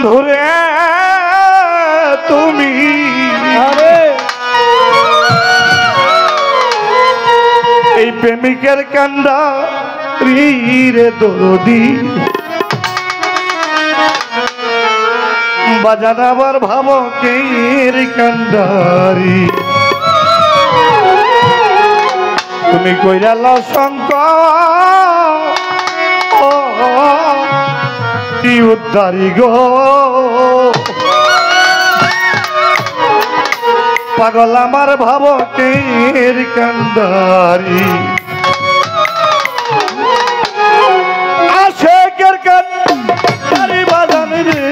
বন্ধুরে তুমি এই প্রেমিকের কান্দা রে দরদি বাজান আবার ভাবকের কান্দারি তুমি কইরা লাও শঙ্কর উদ্ধারি গো পাগল আমার ভাবকের কান্দারি আশেকের কান্দারি বাজান রে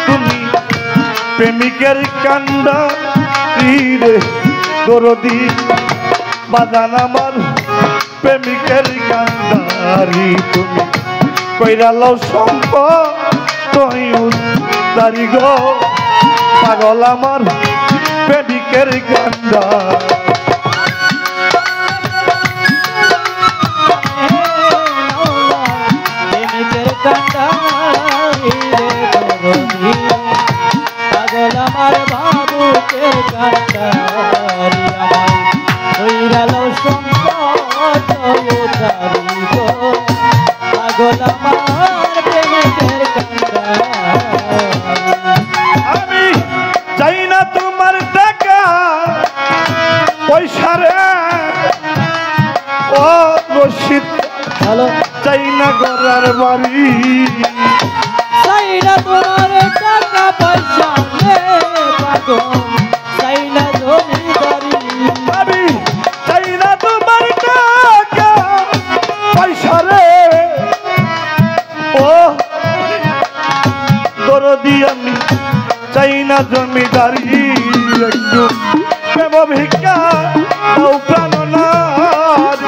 তুমি প্রেমিকের কান্দারি রে দরদি বাজান আমার প্রেমিকের কান্দারি তুমি কইরা লও সম্পদ তুই উদ্ধারি গো পাগল আমার প্রেমিকের কান্দারি পাগল আমার বাবুকে কান্দারি আমার কইরা লও সম্পদ উদ্ধারি গো পাগল আমার প্রেমিকের কান্দারি আমি চাই না তোমার টাকা পয়সা রে ও রশিদ হ্যালো চাই না ঘরের বাড়ি চাই না তোমার টাকা পয়সা রে পাগল চাই না জমিদারি আমি চাই না তোমার টাকা পয়সা রে ও দরদি আমি চাই না জমিদারি একটু প্রেম ভিক্ষা দাও প্রাণনাথ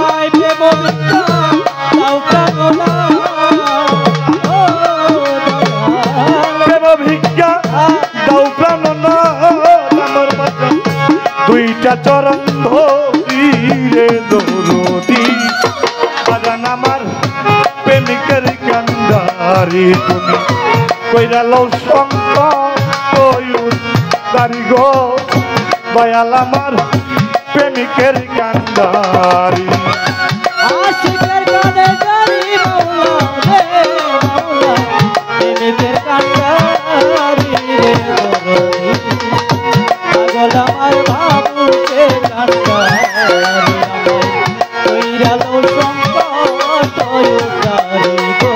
আয় প্রেম ভিক্ষা দাও প্রাণনাথ প্রেম ভিক্ষা দাও প্রাণনাথ আমার বাবা দুইটা চরণ ধরি রে দরদি বাজান আমার প্রেমিকের কান্দারি তুমি কইরা লও শঙ্কর উদ্ধারি গো দয়াল আমার প্রেমিকের কান্দারি আশিকের কানে জানি মাওলা রে মাওলা প্রেমিকের কান্দারি রে দরদি পাগল আমার বাবুকে কান্দারি আমার কইরা লও সম্পদ উদ্ধারি গো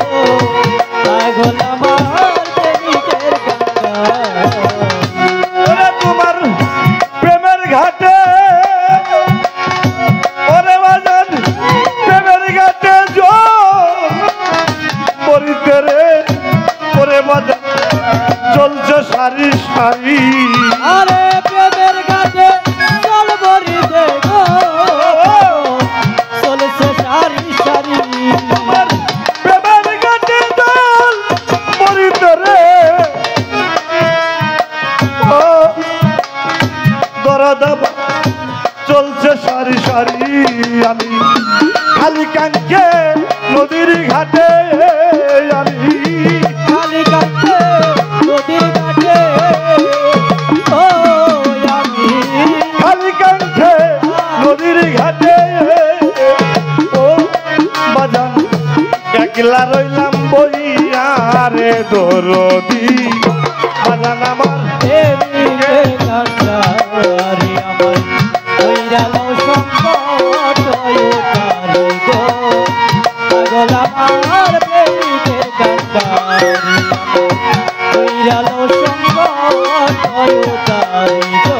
পাগল আমার প্রেমিকের কান্দারি তোমার প্রেমের ঘাটে ওরে বাজান প্রেমের ঘাটে মরিতে রে ওরে বাজান চলছে সারি সারি আরে প্রেমের ঘাটে চল মরিতে গো চলছে সারি সারি আমার প্রেমের ঘাটে জল মরিতে রে ও দরদা চলছে সারি সারি আমি খালি কাঙ্ক্ষে নদীর ঘাটে আমি খালি কাছে নদীর ঘাটে ও আমি খালি কাঙ্ক্ষে নদীর ঘাটে ও বাজান একলা রইলাম বইয়া রে দরদি বাজান আমার প্রেমিকের কান্দারি আমার কইরা লও সম্পদ উদ্ধারি গো পাগল আমার প্রেমিকের কান্দারি আমার কইরা লও সম্পদ উদ্ধারি গো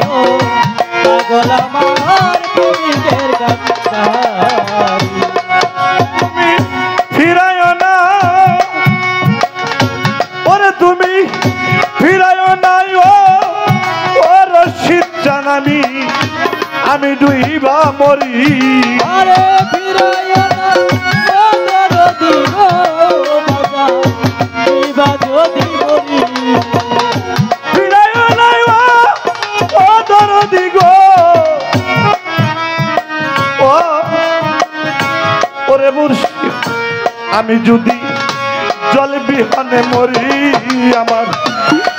পাগল আমার প্রেমিকের কান্দারি তুমি ফিরায়ো না ওরে তুমি ফিরায়ো না ও রশিদ জানামি আমি ডুইবা মরি আরে ফিরাইয়া না ও দরদি গো বাবা দিবা যদি বলি ফিরায়ো না ও দরদি গো ও ওরে মুর্শিদ আমি যদি জল বিহনে মরি আমার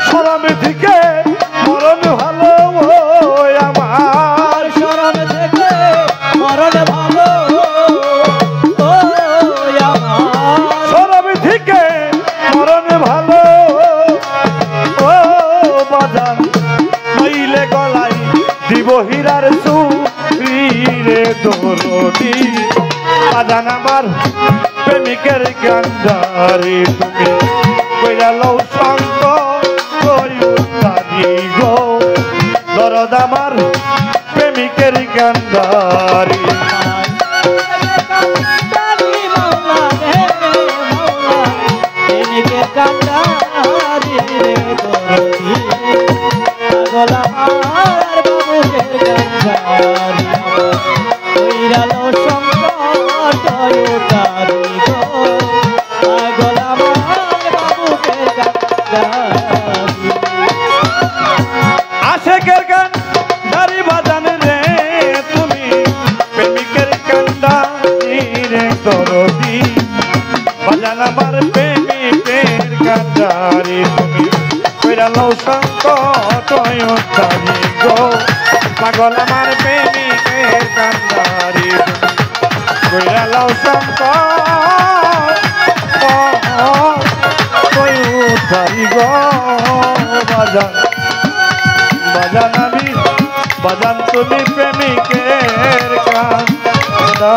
শরম থেকে মরণ ভালো আমার শরণ থেকে মরণ ভালো শরম থেকে মরণ ভালো ও বাজান নইলে গলায় দিব হীরার সুরে দরদি বাজান আমার প্রেমিকের গান্ধারে তুমি কইরা লও সঙ্গ কইতারি গো দরদ আমার প্রেমিকের গান্ধারে আশেকের গান দাড়ি বাজান রে তুমি প্রেমিকের কান্দারি রে দরদি বাজান আমার প্রেমিকের কান্দারি তুমি কইরা লও সংকট তারি গো পাগল আমার প্রেমিকের কান্দারি কইরা লও সংকট তারি গো বাজান বাজান আমি বাজান তুমি প্রেমিকের কান্দা